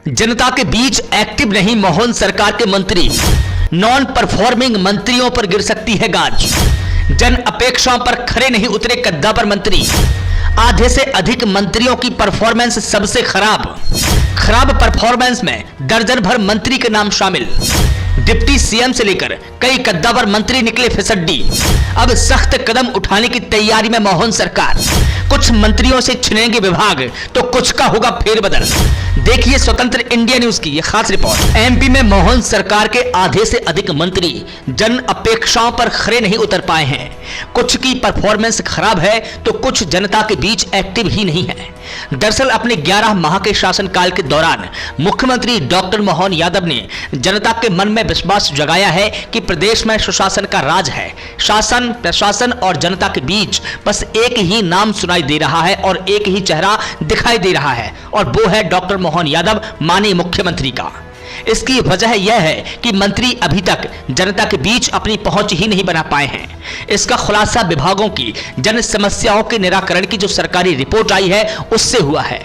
जनता के बीच एक्टिव नहीं मोहन सरकार के मंत्री, नॉन परफॉर्मिंग मंत्रियों पर गिर सकती है गाज। जन अपेक्षाओं पर खरे नहीं उतरे कद्दावर मंत्री, आधे से अधिक मंत्रियों की परफॉर्मेंस सबसे खराब परफॉर्मेंस में दर्जन भर मंत्री के नाम शामिल। डिप्टी सीएम से लेकर कई कद्दावर मंत्री निकले फिसड्डी। अब सख्त कदम उठाने की तैयारी में मोहन सरकार। कुछ मंत्रियों से छिनेंगे विभाग तो कुछ का होगा फेरबदल। देखिए स्वतंत्र इंडिया न्यूज की यह खास रिपोर्ट। एमपी में मोहन सरकार के आधे से अधिक मंत्री जन अपेक्षाओं पर खरे नहीं उतर पाए हैं। कुछ की परफॉर्मेंस खराब है तो कुछ जनता के बीच एक्टिव ही नहीं है। दरअसल अपने 11 माह के शासनकाल के दौरान मुख्यमंत्री डॉक्टर मोहन यादव ने जनता के मन में विश्वास जगाया है कि प्रदेश में सुशासन का राज है। शासन, प्रशासन और जनता के बीच बस एक ही नाम सुनाई दे रहा है और एक ही चेहरा दिखाई दे रहा है और वो है डॉक्टर मोहन यादव, माननीय मुख्यमंत्री का। इसकी वजह यह है कि मंत्री अभी तक जनता के बीच अपनी पहुंच ही नहीं बना पाए हैं। इसका खुलासा विभागों की जन समस्याओं के निराकरण की जो सरकारी रिपोर्ट आई है उससे हुआ है।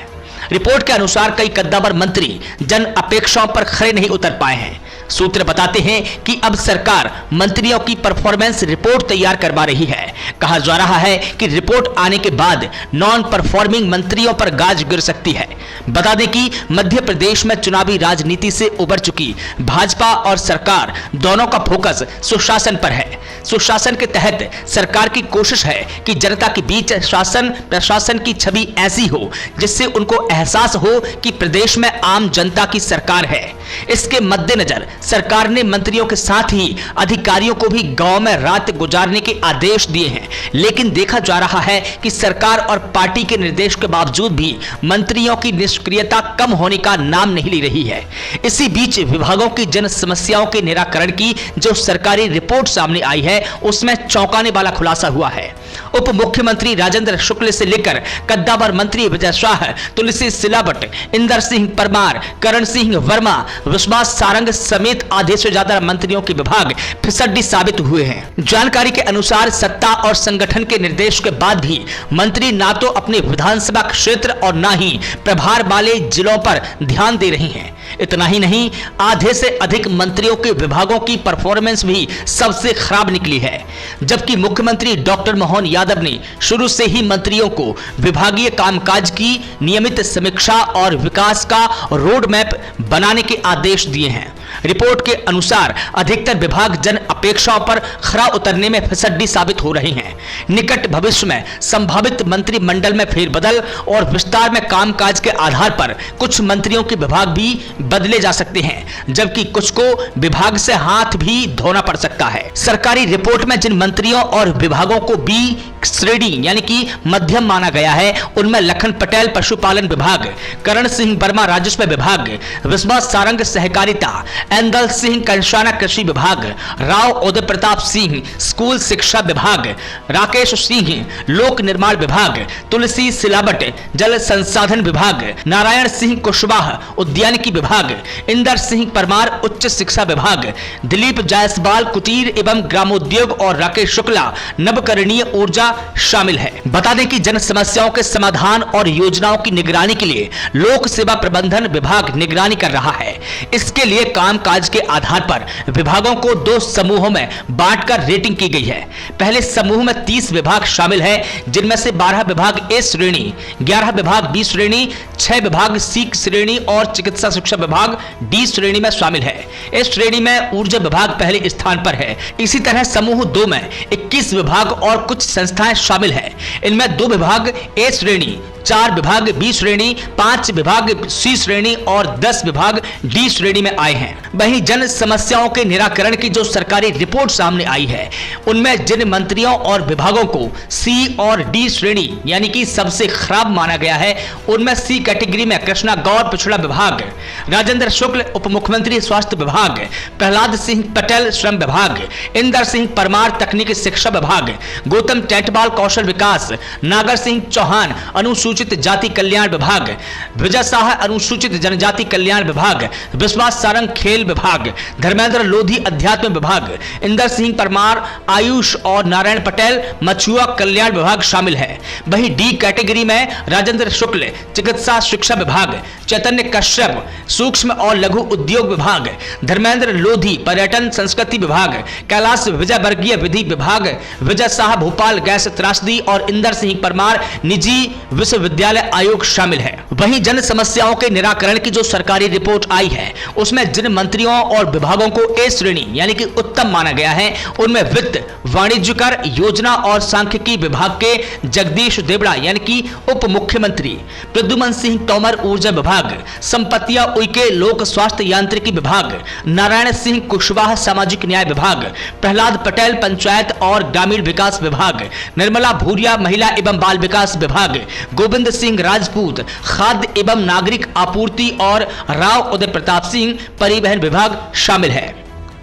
रिपोर्ट के अनुसार कई कद्दावर मंत्री जन अपेक्षाओं पर खरे नहीं उतर पाए हैं। सूत्र बताते हैं कि अब सरकार मंत्रियों की परफॉर्मेंस रिपोर्ट तैयार करवा रही है। कहा जा रहा है कि रिपोर्ट आने के बाद नॉन परफॉर्मिंग मंत्रियों पर गाज गिर सकती है। बता दें कि मध्य प्रदेश में चुनावी राजनीति से उबर चुकी भाजपा और सरकार दोनों का फोकस सुशासन पर है। सुशासन के तहत सरकार की कोशिश है कि जनता के बीच शासन प्रशासन की छवि ऐसी हो जिससे उनको एहसास हो कि प्रदेश में आम जनता की सरकार है। इसके मद्देनजर सरकार ने मंत्रियों के साथ ही अधिकारियों को भी गांव में रात गुजारने के आदेश दिए हैं। लेकिन देखा जा रहा है कि सरकार और पार्टी के निर्देश के बावजूद भी मंत्रियों की निष्क्रियता कम होने का नाम नहीं ले रही है। इसी बीच विभागों की जन समस्याओं के निराकरण की जो सरकारी रिपोर्ट सामने आई है उसमें चौंकाने वाला खुलासा हुआ है। उप मुख्यमंत्री राजेंद्र शुक्ल से लेकर कद्दावर मंत्री विजय शाह, तुलसी सिलावट, इंदर सिंह परमार, करण सिंह वर्मा, विश्वास सारंग समेत आधे से ज्यादा मंत्रियों के विभाग फिसड्डी साबित हुए हैं। जानकारी के अनुसार सत्ता और संगठन के निर्देश के बाद भी मंत्री ना तो अपने विधानसभा क्षेत्र और ना ही प्रभार वाले जिलों पर ध्यान दे रही हैं। इतना ही नहीं, आधे से अधिक मंत्रियों के विभागों की परफॉर्मेंस भी सबसे खराब निकली है। जबकि मुख्यमंत्री डॉक्टर मोहन यादव ने शुरू से ही मंत्रियों को विभागीय कामकाज की नियमित समीक्षा और विकास का रोड मैप बनाने के आदेश दिए हैं। रिपोर्ट के अनुसार अधिकतर विभाग जन अपेक्षाओं पर खरा उतरने में फिसड्डी साबित हो रहे हैं। निकट भविष्य में संभावित मंत्रिमंडल में फेरबदल और विस्तार में कामकाज के आधार पर कुछ मंत्रियों के विभाग भी बदले जा सकते हैं, जबकि कुछ को विभाग से हाथ भी धोना पड़ सकता है। सरकारी रिपोर्ट में जिन मंत्रियों और विभागों को बी श्रेणी यानी कि मध्यम माना गया है उनमें लखन पटेल पशुपालन विभाग, करण सिंह वर्मा राजस्व विभाग, विश्वास सारंग सहकारिता, एंदल सिंह कंशाना कृषि विभाग, राव उदय प्रताप सिंह स्कूल शिक्षा विभाग, राकेश सिंह लोक निर्माण विभाग, तुलसी सिलावट जल संसाधन विभाग, नारायण सिंह कुशवाहा उद्यानिकी विभाग, इंदर सिंह परमार उच्च शिक्षा विभाग, दिलीप जायसवाल कुटीर एवं ग्रामोद्योग और राकेश शुक्ला नवकरणीय ऊर्जा शामिल है। बता दें कि जन समस्याओं के समाधान और योजनाओं की निगरानी के लिए लोक सेवा प्रबंधन विभाग निगरानी कर रहा है। इसके लिए कामकाज के आधार पर विभागों को 2 समूहों में बांटकर रेटिंग की गई है। पहले समूह में 30 विभाग शामिल है, जिनमें से 12 विभाग ए श्रेणी, 11 विभाग बी श्रेणी, 6 विभाग सी श्रेणी और चिकित्सा शिक्षा विभाग डी श्रेणी में शामिल है। इस श्रेणी में ऊर्जा विभाग पहले स्थान पर है। इसी तरह समूह 2 में 21 विभाग और कुछ संस्थाएं शामिल है। इनमें 2 विभाग ए श्रेणी, 4 विभाग बी श्रेणी, 5 विभाग सी श्रेणी और 10 विभाग डी श्रेणी में आए हैं। वहीं जन समस्याओं के निराकरण की जो सरकारी रिपोर्ट सामने आई है उनमें जिन मंत्रियों और विभागों को सी और डी श्रेणी यानी कि सबसे खराब माना गया है उनमें सी कैटेगरी में कृष्णा गौर पिछड़ा विभाग, राजेंद्र शुक्ल उप मुख्यमंत्री स्वास्थ्य विभाग, प्रहलाद सिंह पटेल श्रम विभाग, इंदर सिंह परमार तकनीकी शिक्षा विभाग, गौतम टेटवाल कौशल विकास, नागर सिंह चौहान अनुसूचित अनुसूचित जाति कल्याण विभाग, विजय शाह अनुसूचित जनजाति कल्याण विभाग, विश्वास सारंग खेल विभाग, धर्मेंद्र लोधी अध्यात्म विभाग, इंदर सिंह परमार आयुष और नारायण पटेल मछुआ कल्याण विभाग शामिल है। वहीं डी कैटेगरी में राजेंद्र शुक्ल चिकित्सा शिक्षा विभाग, चैतन्य कश्यप सूक्ष्म और लघु उद्योग विभाग, धर्मेंद्र लोधी पर्यटन संस्कृति विभाग, कैलाश विजय वर्गीय विधि विभाग, विजय शाह भोपाल गैस त्रासदी और इंदर सिंह परमार निजी विश्वविद्यालय आयोग शामिल है। वहीं जन समस्याओं के निराकरण की जो सरकारी रिपोर्ट आई है उसमें जिन मंत्रियों और विभागों को ए श्रेणी यानी कि उत्तम माना गया है उनमें वित्त, वाणिज्य कर, योजना और सांख्यिकी विभाग के जगदीश देवड़ा यानी कि उप मुख्यमंत्री, प्रद्युमन सिंह तोमर ऊर्जा विभाग, संपत्तियां उइके लोक स्वास्थ्य यांत्रिकी विभाग, नारायण सिंह कुशवाहा सामाजिक न्याय विभाग, प्रहलाद पटेल पंचायत और ग्रामीण विकास विभाग, निर्मला भूरिया महिला एवं बाल विकास विभाग, गोविंद सिंह राजपूत खाद्य एवं नागरिक आपूर्ति और राव उदय प्रताप सिंह परिवहन विभाग शामिल है।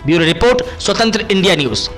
ब्यूरो रिपोर्ट, स्वतंत्र इंडिया न्यूज।